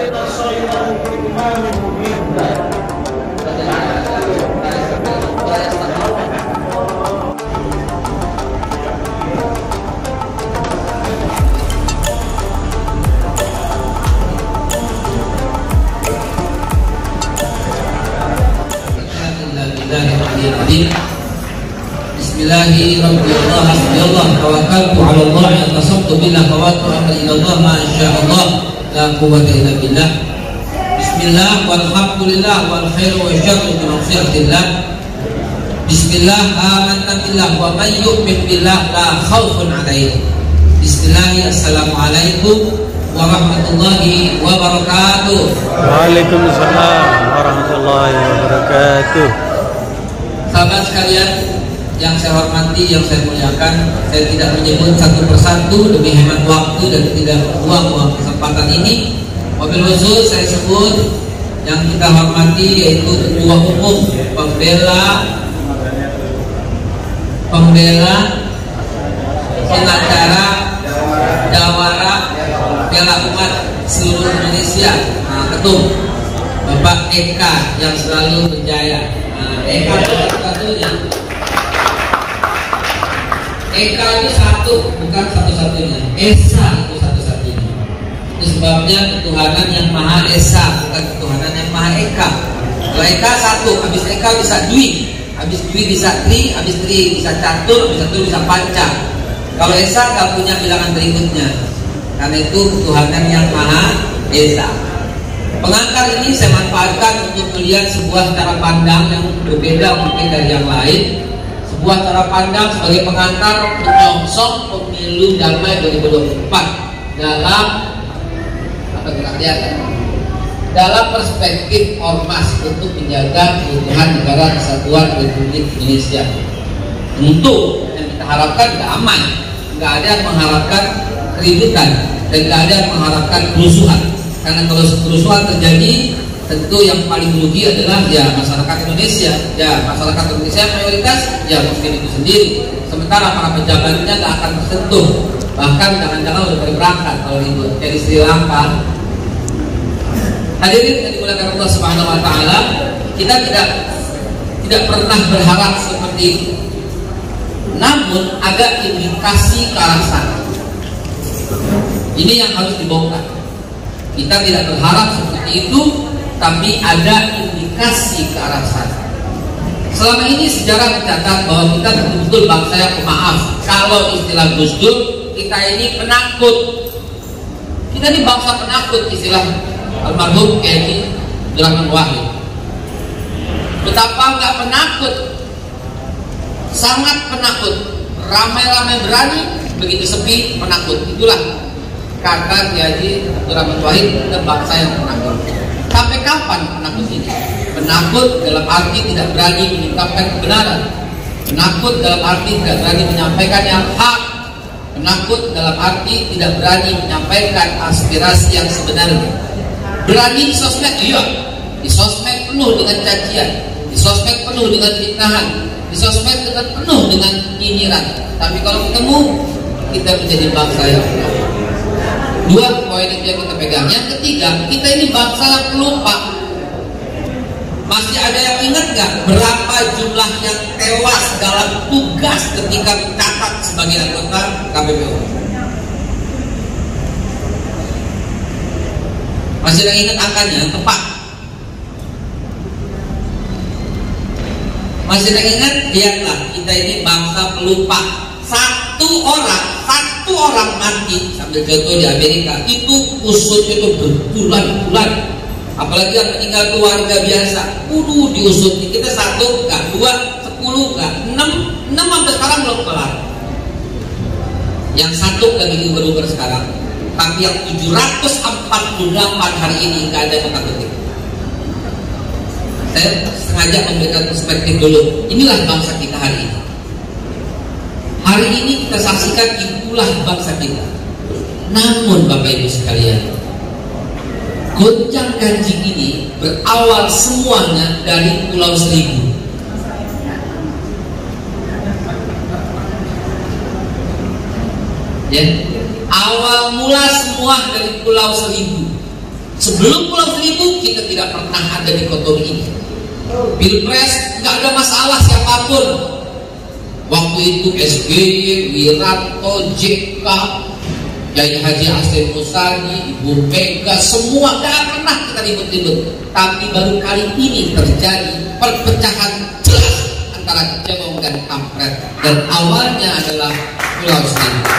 Bismillahirrahmanirrahim. Tawakkaltu 'ala Allah wa tasabtu billah wa ta'ala ila Allah ma sya'allah la quwwata illa billah. Bismillah walhamdulillah wal khairu wa syarru bi maghfiratillah. Bismillah amanna billah wa may yu'min billah la khaufun 'alaihim. Bismillah assalamualaikum warahmatullahi wabarakatuh. Waalaikumsalam warahmatullahi wabarakatuh. Sahabat sekalian yang saya hormati, yang saya muliakan, saya tidak menyebut satu persatu demi hemat waktu dan tidak buang-buang kesempatan ini. Wabil khusus saya sebut yang kita hormati yaitu Ketua Umum Pembela Pengacara Jawara Bela Umat seluruh Indonesia, Ketum Bapak Eka yang selalu berjaya. Eka itu satu-satunya. Eka itu satu, bukan satu-satunya. Esa itu satu-satunya. Itu sebabnya ketuhanan yang Maha Esa, bukan ketuhanan yang Maha Eka. Kalau Eka satu, habis Eka bisa Dwi, habis Dwi bisa Tri, habis Tri bisa Catur, habis Catur bisa Panca. Kalau Esa nggak punya bilangan berikutnya. Karena itu ketuhanan yang Maha Esa. Pengantar ini saya manfaatkan untuk melihat sebuah cara pandang yang berbeda mungkin dari yang lain. Sebuah cara pandang sebagai pengantar menyongsong pemilu damai 2024 dalam perspektif ormas untuk menjaga keutuhan negara kesatuan Republik Indonesia. Tentu yang kita harapkan damai, nggak ada yang mengharapkan keributan dan nggak ada yang mengharapkan kerusuhan. Karena kalau kerusuhan terjadi, tentu yang paling rugi adalah ya masyarakat Indonesia. Ya masyarakat Indonesia mayoritas ya muslim itu sendiri. Sementara para pejabatnya nggak akan tersentuh. Bahkan jangan-jangan udah berangkat kalau itu dari Sri Lanka. Hadirin yang dimuliakan Allah Subhanahu Wa Taala, kita tidak pernah berharap seperti itu. Namun ada indikasi ke arah sana. Ini yang harus dibongkar. Kita tidak berharap seperti itu, tapi ada indikasi ke arah sana. Selama ini sejarah mencatat bahwa kita betul-betul bangsa yang pemaaf. Kalau istilah Gus Dur, kita ini penakut. Kita ini bangsa penakut, istilah almarhum Kiai Abdurrahman Wahid. Betapa nggak penakut, sangat penakut. Ramai-ramai berani, begitu sepi penakut. Itulah kata Kiai Abdurrahman Wahid, kita bangsa yang penakut. Sampai kapan penakut ini? Penakut dalam arti tidak berani mengungkapkan kebenaran. Penakut dalam arti tidak berani menyampaikan yang hak. Penakut dalam arti tidak berani menyampaikan aspirasi yang sebenarnya. Berani di sosmed, iya. Di sosmed penuh dengan cacian, di sosmed penuh dengan fitnahan, di sosmed penuh dengan nyinyiran. Tapi kalau ketemu, kita menjadi bangsa yang penakut. Dua poin itu yang kita pegang. Yang ketiga, kita ini bangsa yang pelupa. Masih ada yang ingat nggak berapa jumlah yang tewas dalam tugas ketika mencatat sebagai anggota KPPU? Masih ada yang ingat angkanya yang tepat? Masih ada yang ingat? Lihatlah, kita ini bangsa pelupa. Satu orang mati, sambil contoh di Amerika, itu usutnya itu berbulan-bulan. Apalagi yang meninggal keluarga biasa, diusut. Kita 1 enggak, 2, 10 enggak, 6 sampai sekarang belum kelar. Yang 1 lagi diuber-uber sekarang. Tapi yang 748 hari ini enggak ada yang mengakuti. Saya sengaja memberikan perspektif dulu. Inilah bangsa kita hari ini. Hari ini kita saksikan itulah bangsa kita. Namun Bapak Ibu sekalian, goncang ganjing ini berawal semuanya dari Pulau Seribu. Ya, awal mula semua dari Pulau Seribu. Sebelum Pulau Seribu kita tidak pernah ada dikotomi ini. Pilpres nggak ada masalah siapapun. Waktu itu SBY, Wiranto, JK, Yai Haji Hasyim Musadi, Ibu Mega, semua nggak pernah kita ribut-ribut. Tapi baru kali ini terjadi perpecahan jelas antara Cebong dan Kampret, dan awalnya adalah Pulau Seribu.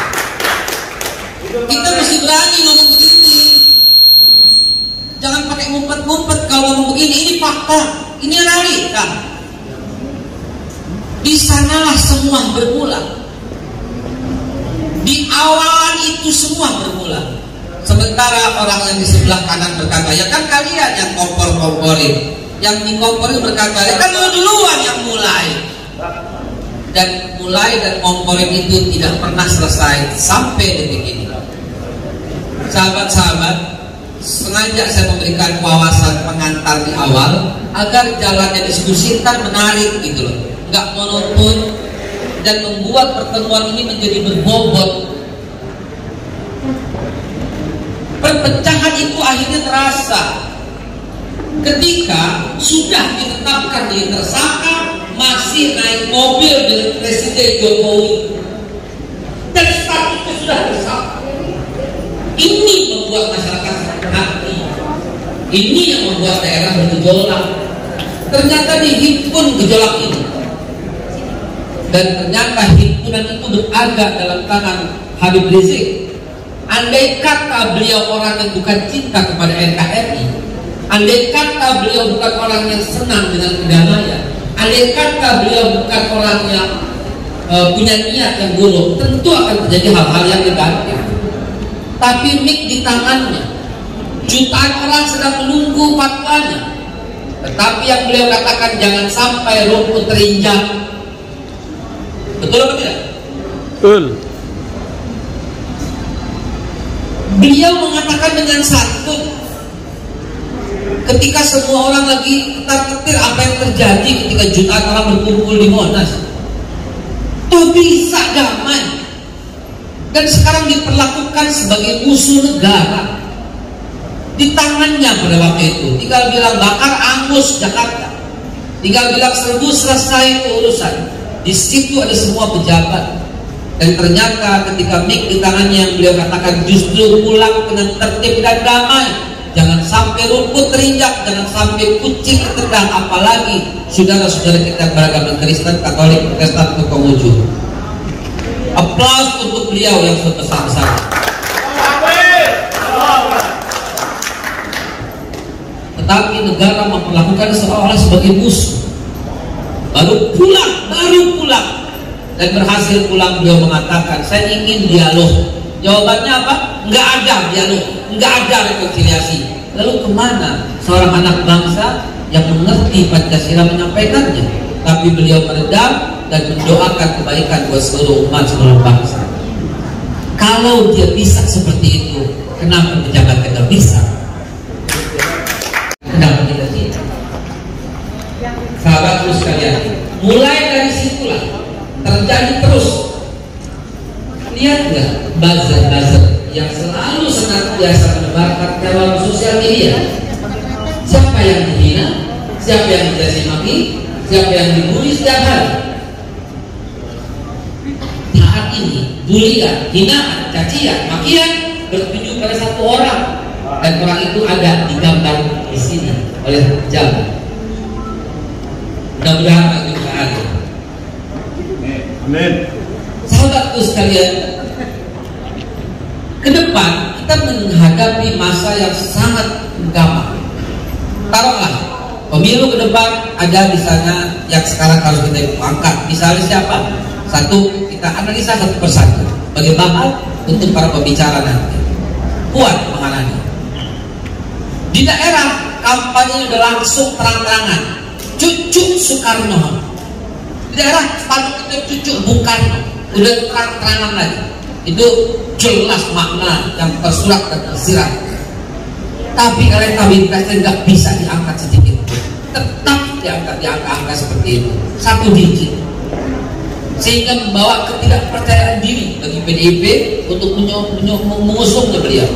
Kita mesti berani ngomong begini. Jangan pakai ngumpet-ngumpet kalau ngomong begini. Ini fakta, ini realita. Di sanalah semua bermula. Di awalan itu semua bermula. Sementara orang yang di sebelah kanan berkata, ya kan kalian yang kompor-komporin. Yang dikomporin berkata, ya kan duluan yang mulai. Dan mulai dan komporin itu tidak pernah selesai sampai detik ini. Sahabat-sahabat, sengaja saya memberikan wawasan pengantar di awal agar jalannya diskusi ntar menarik gitu loh, nggak monoton, dan membuat pertemuan ini menjadi berbobot. Perpecahan itu akhirnya terasa ketika sudah ditetapkan di tersangka masih naik mobil dengan Presiden Jokowi dan statusnya sudah tersangka. Ini membuat masyarakat sakit hati. Ini yang membuat daerah bergejolak. Ternyata dihimpun gejolak ini, dan ternyata himpunan itu berada dalam tangan Habib Rizik. Andai kata beliau orang yang bukan cinta kepada NKRI, andai kata beliau bukan orang yang senang dengan kedamaian, andai kata beliau bukan orang yang punya niat yang buruk, tentu akan terjadi hal-hal yang negatif. Tapi mic di tangannya, jutaan orang sedang menunggu fatwanya. Tetapi yang beliau katakan, jangan sampai rumput terinjak. Betul atau tidak? Betul. Beliau mengatakan dengan santun ketika semua orang lagi ketar-ketir apa yang terjadi ketika jutaan orang berkumpul di Monas. Tuh bisa damai. Dan sekarang diperlakukan sebagai musuh negara. Di tangannya pada waktu itu tinggal bilang bakar angus Jakarta, tinggal bilang serbu selesai urusan. Di situ ada semua pejabat. Dan ternyata ketika mic di tangannya yang beliau katakan justru pulang dengan tertib dan damai. Jangan sampai rumput terinjak, jangan sampai kucing ketendang, apalagi saudara-saudara kita beragama Kristen, Katolik, Protestan, atau Konghucu. Aplaus untuk beliau yang sebesar-besar. Tetapi negara memperlakukan seolah-olah sebagai musuh. Baru pulang. Dan berhasil pulang beliau mengatakan, saya ingin dialog. Jawabannya apa? Nggak ada dialog, nggak ada rekonsiliasi. Lalu kemana seorang anak bangsa yang mengerti Pancasila menyampaikannya? Tapi beliau meredam dan mendoakan kebaikan buat seluruh umat, seluruh bangsa. Kalau dia bisa seperti itu, kenapa pejabat tidak bisa? Kenapa tidak tidak? Sahabatku sekalian, mulai dari situlah terjadi terus. Lihat nggak buzzer-buzzer yang selalu senantiasa menebarkan dalam sosial media? Siapa yang dihina? Siapa yang dicaci maki? Siapa yang dibully setiap hari? Saat ini bulian, hinaan, cacian, makian bertuju pada satu orang, dan orang itu ada digambar di sini oleh Jamal. Mudah-mudahan itu ada. Amin. Sahabatku sekalian, ke depan kita menghadapi masa yang sangat gampang. Taruhlah pemilu ke depan ada di sana yang sekarang harus kita angkat. Misalnya siapa? Satu, kita analisa satu persatu bagi bahan untuk para pembicara nanti. Kuat mengalami. Di daerah kampanye udah langsung terang-terangan. Cucu Soekarno. Di daerah spanduk itu cucu Bung Karno. Udah terang-terangan lagi. Itu jelas makna yang tersurat dan tersirat. Tapi elektabilitasnya nggak bisa diangkat sedikit pun. Tetap diangkat di angka-angka seperti itu, satu digit, sehingga membawa ketidakpercayaan diri bagi PDIP untuk mengusungnya beliau.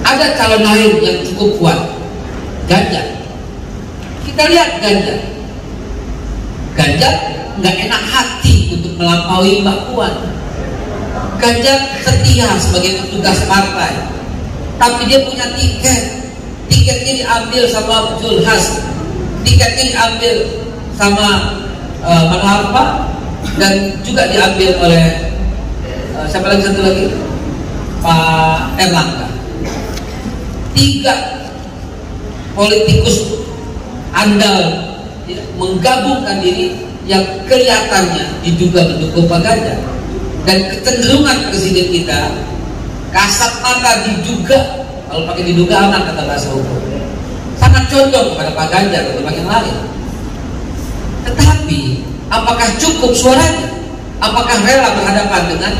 Ada calon lain yang cukup kuat, Ganjar. Kita lihat Ganjar nggak enak hati untuk melampaui Mbak Puan. Ganjar setia sebagai petugas partai, tapi dia punya tiketnya diambil sama Julhas, tiketnya diambil sama Manharpa, dan juga diambil oleh siapa lagi, satu lagi, Pak Erlangga. 3 politikus andal menggabungkan diri yang kelihatannya diduga mendukung Pak Ganjar, dan kecenderungan presiden kita kasat mata diduga, kalau pakai diduga aman kata bahasa hukum, sangat condong kepada Pak Ganjar ketimbang yang lain. Tetapi apakah cukup suaranya? Apakah rela berhadapan dengan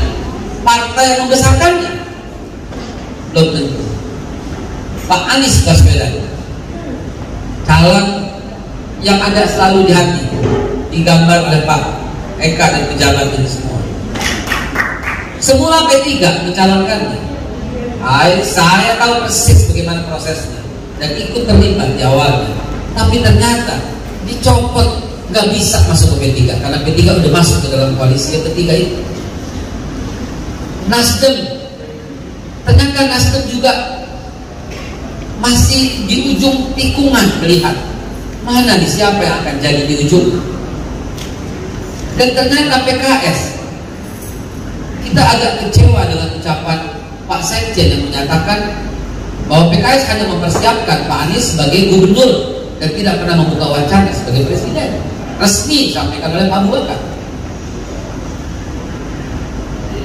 partai yang membesarkannya? Belum tentu. Pak Anies Baswedan, calon yang ada selalu di hati, digambar oleh Pak Eka dan pejabat ini semua. Semula P3 mencalonkannya. Saya tahu persis bagaimana prosesnya dan ikut terlibat di awalnya. Tapi ternyata dicopot, nggak bisa masuk ke P3 karena P3 udah masuk ke dalam koalisi yang ketiga itu. Nasdem, ternyata Nasdem juga masih di ujung tikungan melihat mana nih siapa yang akan jadi di ujung. Dan ternyata PKS, kita agak kecewa dengan ucapan Pak Sekjen yang menyatakan bahwa PKS hanya mempersiapkan Pak Anies sebagai gubernur dan tidak pernah membuka wacana sebagai presiden. Resmi disampaikan oleh Pak Bakar.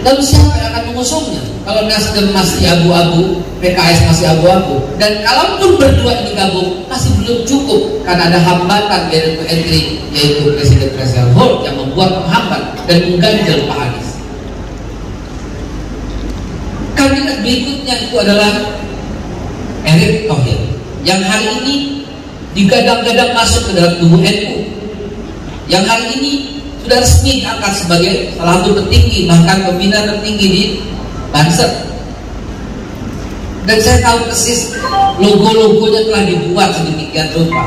Lalu siapa yang akan mengusungnya? Kalau Nasdem masih abu-abu, PKS masih abu-abu, dan kalaupun berdua ini gabung masih belum cukup karena ada hambatan dari entry, yaitu Presiden Threshold yang membuat penghambat dan mengganjal Pak Anies. Kandidat berikutnya itu adalah Erick Thohir yang hari ini digadang-gadang masuk ke dalam tubuh NU, yang hari ini sudah resmi diangkat sebagai salah satu petinggi, bahkan pembina tertinggi di Banser. Dan saya tahu persis logo-logonya telah dibuat sedemikian rupa,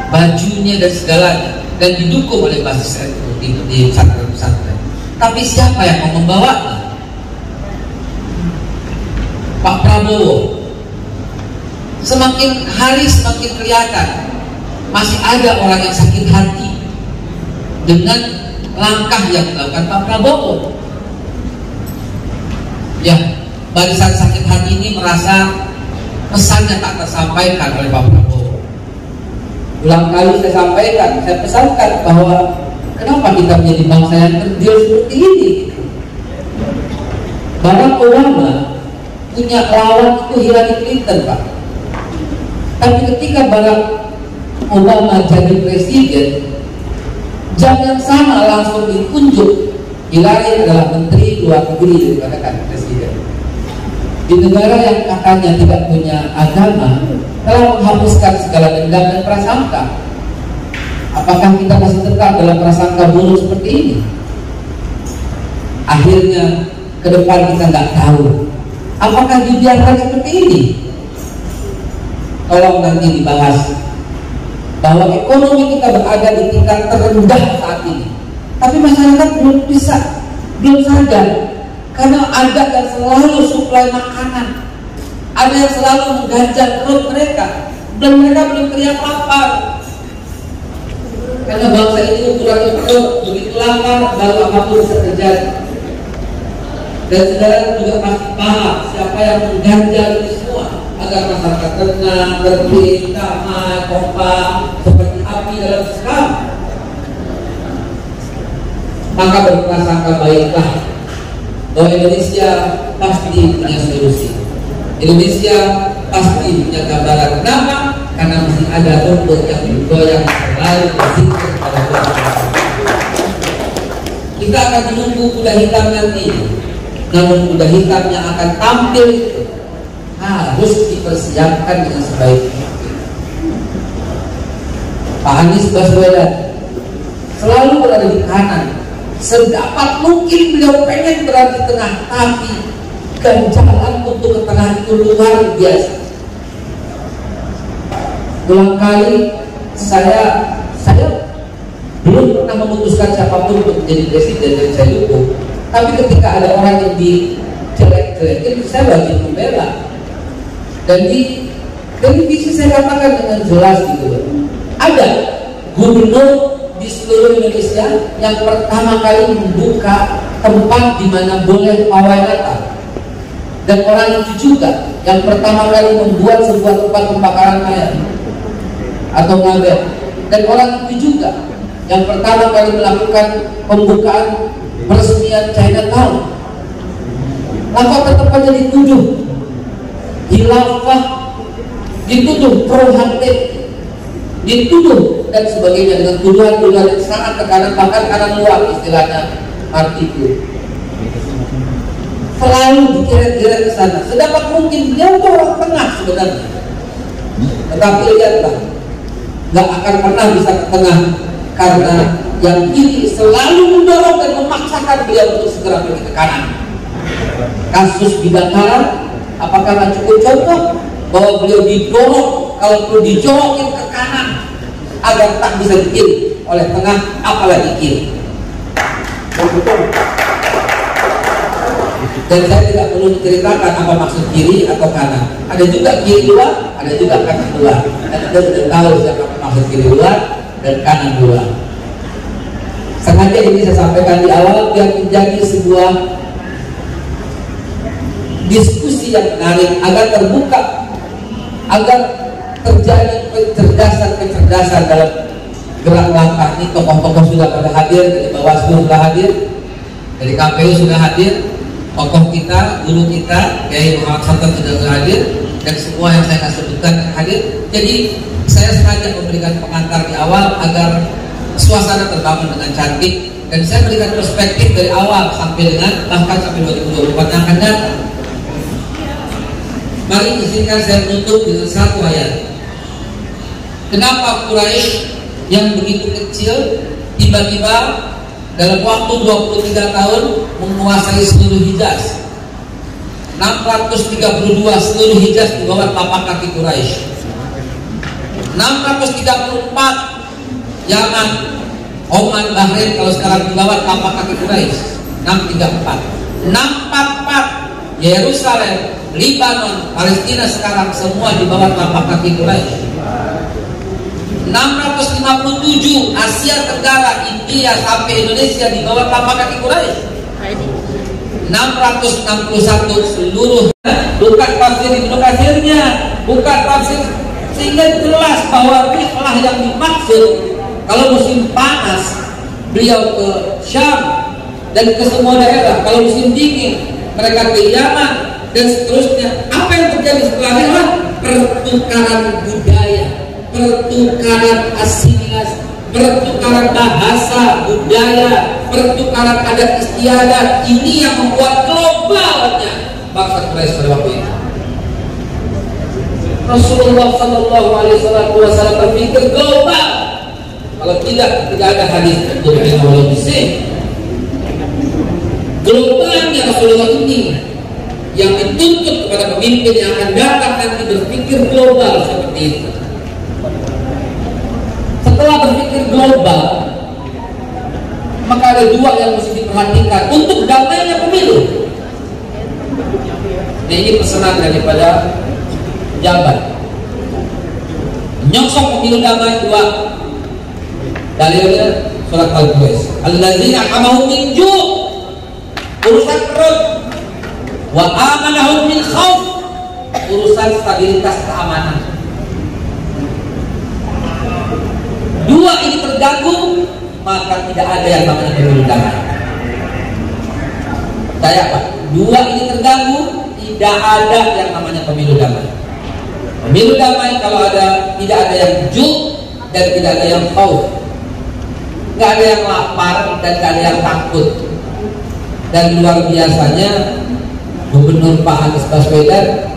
bajunya dan segalanya, dan didukung oleh basis NU di pesantren-pesantren. Tapi siapa yang mau membawanya? Pak Prabowo. Semakin hari semakin kelihatan masih ada orang yang sakit hati dengan langkah yang dilakukan Pak Prabowo. Ya, barisan sakit hati ini merasa pesannya tak tersampaikan oleh Pak Prabowo. Ulang kali saya sampaikan, saya pesankan bahwa kenapa kita menjadi bangsa yang kerdil seperti ini. Barack Obama punya lawan itu Hillary Clinton, Pak. Tapi ketika Barack Obama jadi presiden, jam yang sama langsung ditunjuk Hillary adalah menteri luar negeri daripada kan presiden. Di negara yang katanya tidak punya agama, telah menghapuskan segala dendam dan prasangka. Apakah kita masih tetap dalam prasangka buruk seperti ini? Akhirnya ke depan kita nggak tahu apakah dibiarkan seperti ini. Tolong nanti dibahas bahwa ekonomi kita berada di tingkat terendah saat ini, tapi masyarakat belum sadar karena ada yang selalu suplai makanan, ada yang selalu mengganjal perut mereka, dan mereka belum teriak lapar karena bangsa ini ukurannya perut begitu lama baru apapun bisa terjadi. Dan saudara juga pasti paham siapa yang mengganjal ini semua agar masyarakat tenang, tertib, damai, kompak seperti api dalam sekam. Maka berprasangka baiklah bahwa Indonesia pasti punya solusi. Indonesia pasti punya gambaran. Kenapa? Karena masih ada rumput yang bergoyang selalu bersikap pada Tuhan. Kita akan menunggu kuda hitam nanti. Namun kuda hitam yang akan tampil itu harus dipersiapkan dengan sebaik-baiknya. Pak Anies Baswedan selalu berada di kanan, sedapat mungkin beliau pengen berada di tengah, tapi jalan untuk ke tengah itu luar biasa. ulang kali saya belum pernah memutuskan siapapun untuk menjadi presiden dan saya dukung. Tapi ketika ada orang yang dijelek-jelekin, saya wajib membela. Dan di televisi saya katakan dengan jelas gitu loh. Ada gubernur di seluruh Indonesia yang pertama kali membuka tempat di mana boleh pawai Natal. Dan orang itu juga yang pertama kali membuat sebuah tempat pembakaran ayam atau ngabel. Dan orang itu juga yang pertama kali melakukan pembukaan peresmian Chinatown. Lalu tetap aja dituduh hilafah, dituduh pro HTI, dituduh dan sebagainya dengan tuduhan-tuduhan yang sangat tekanan, bahkan kanan luar istilahnya artikel. Selalu dikeret-keret ke sana. Sedapat mungkin dia itu orang tengah sebenarnya. Tetapi lihatlah, nggak akan pernah bisa ke tengah karena yang kiri selalu mendorong dan memaksakan beliau untuk segera pergi ke kanan. Kasus Bidakara, apakah nggak cukup contoh bahwa beliau didorong kalau perlu dijorokin ke kanan agar tak bisa dikiri oleh tengah, apalagi kiri. Dan saya tidak perlu menceritakan apa maksud kiri atau kanan. Ada juga kiri luar, ada juga kanan luar. Dan Anda sudah tahu siapa maksud kiri luar dan kanan luar. Sengaja ini saya sampaikan di awal biar menjadi sebuah diskusi yang menarik agar terbuka, agar terjadi kecerdasan dalam gerak langkah ini. Tokoh-tokoh sudah pada hadir, dari Bawaslu sudah hadir, dari KPU sudah hadir, tokoh kita, guru kita, Kiai Muhammad Khattab sudah hadir, dan semua yang saya sebutkan hadir. Jadi saya sengaja memberikan pengantar di awal agar suasana terbangun dengan cantik, dan saya berikan perspektif dari awal sampai dengan bahkan sampai 2024 yang akan datang. Mari izinkan saya menutup dengan satu ayat. Kenapa Quraisy yang begitu kecil tiba-tiba dalam waktu 23 tahun menguasai seluruh Hijaz? 632 seluruh Hijaz di bawah tapak kaki Quraisy. 634 Yaman, Oman, Bahrain kalau sekarang di bawah tapak kaki Quraisy. 634 Yerusalem, Lebanon, Palestina sekarang semua di bawah tapak kaki Quraisy. 657 Asia Tenggara, India sampai Indonesia di bawah tapak kaki Quraisy. 661 seluruh, bukan tafsir Ibnu Katsirnya, bukan tafsir, sehingga jelas bahwa rihlah yang dimaksud. Kalau musim panas beliau ke Syam dan ke semua daerah, kalau musim dingin mereka ke Yaman dan seterusnya. Apa yang terjadi setelah rihlah? Pertukaran budaya, pertukaran asimilasi, pertukaran bahasa, budaya, pertukaran adat istiadat. Ini yang membuat globalnya bangsa Quraisy pada waktu itu. Rasulullah Sallallahu Alaihi Wasallam berpikir global. Kalau tidak ada hadis dari Nabi Muhammad. Globalnya Rasulullah ini yang dituntut kepada pemimpin yang akan datang nanti berpikir global seperti itu. Setelah berpikir global, maka ada dua yang mesti diperhatikan untuk damainya pemilu. Nah, ini pesanan daripada pejabat. Menyongsong pemilu damai dua. Dalilnya surat Al-Qur'an. Alladzina amahum min ju', urusan perut, wa amanahum min khauf, urusan stabilitas keamanan. Dua ini terganggu, maka tidak ada yang namanya pemilu damai. Saya Pak, dua ini terganggu, tidak ada yang namanya pemilu damai. Pemilu damai kalau ada, tidak ada yang ju' dan tidak ada yang khauf. Gak ada yang lapar dan gak ada yang takut. Dan luar biasanya Gubernur Pak Anies Baswedan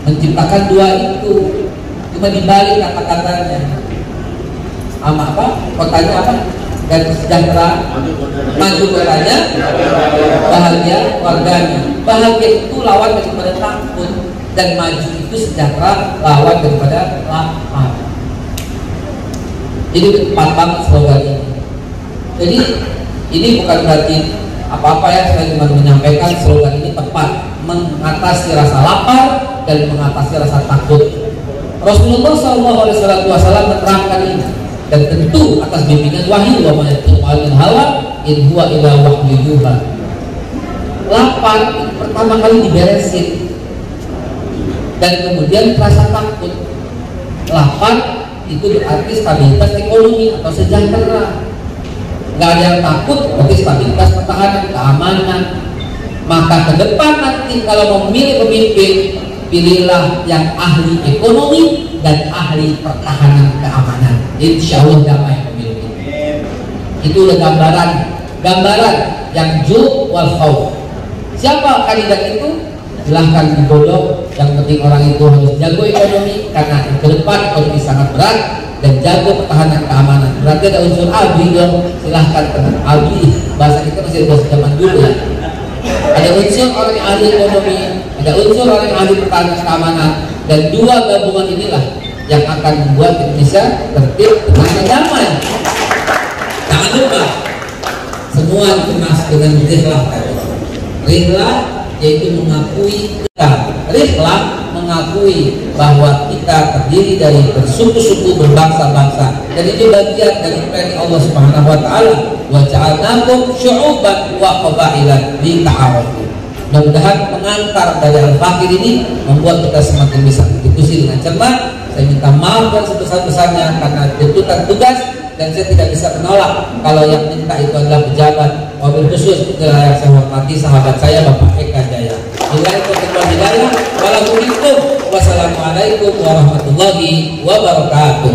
menciptakan dua itu. Cuma dibalik kata-katanya. Apa? Kotanya apa? Dan sejahtera, maju kotanya, bahagia warganya. Bahagia itu lawan daripada takut, dan maju itu sejahtera lawan daripada lapar. Jadi tepat banget slogan ini. Jadi ini bukan berarti apa-apa ya, saya cuma menyampaikan slogan ini tepat mengatasi rasa lapar dan mengatasi rasa takut. Rasulullah SAW menerangkan ini, dan tentu atas bimbingan wahyu, wa ma yantiqu 'anil hawa in huwa illa wahyun yuha. Lapar itu pertama kali diberesin, dan kemudian rasa takut. Lapar itu berarti stabilitas ekonomi atau sejahtera. Nggak ada yang takut, berarti stabilitas pertahanan, keamanan. Maka ke depan nanti kalau memilih pemimpin, pilihlah yang ahli ekonomi dan ahli pertahanan keamanan. Insya Allah damai pemilu ini. Itu udah gambaran yang jul wal khawf. Siapa kandidat itu? Silahkan digodok. Yang penting orang itu harus jago ekonomi, karena ke depan ekonomi sangat berat, dan jago pertahanan keamanan. Berarti ada unsur abri dong. Silahkan tenang abri. Bahasa kita masih bahasa zaman dulu ya. Ada unsur orang yang ahli ekonomi, ada unsur orang yang ahli pertahanan keamanan, dan dua gabungan inilah yang akan membuat Indonesia tertib, tenang, dan damai. Jangan lupa semua dikemas dengan rihlah. Rihlah yaitu mengakui kita. Rihlah mengakui bahwa kita terdiri dari bersuku-suku, berbangsa-bangsa, dan itu bagian dari perintah Allah Subhanahu wa taala, wa ja'alnakum syu'uban wa qabailan lita'arafu. Mudah-mudahan pengantar dari Al-Fakir ini membuat kita semakin bisa berdiskusi dengan cermat. Saya minta maaf dan sebesar-besarnya karena tuntutan tugas, dan saya tidak bisa menolak kalau yang minta itu adalah pejabat. Wabil khusus yang saya hormati sahabat saya Bapak Eka Jaya. Wassalamualaikum warahmatullahi wabarakatuh.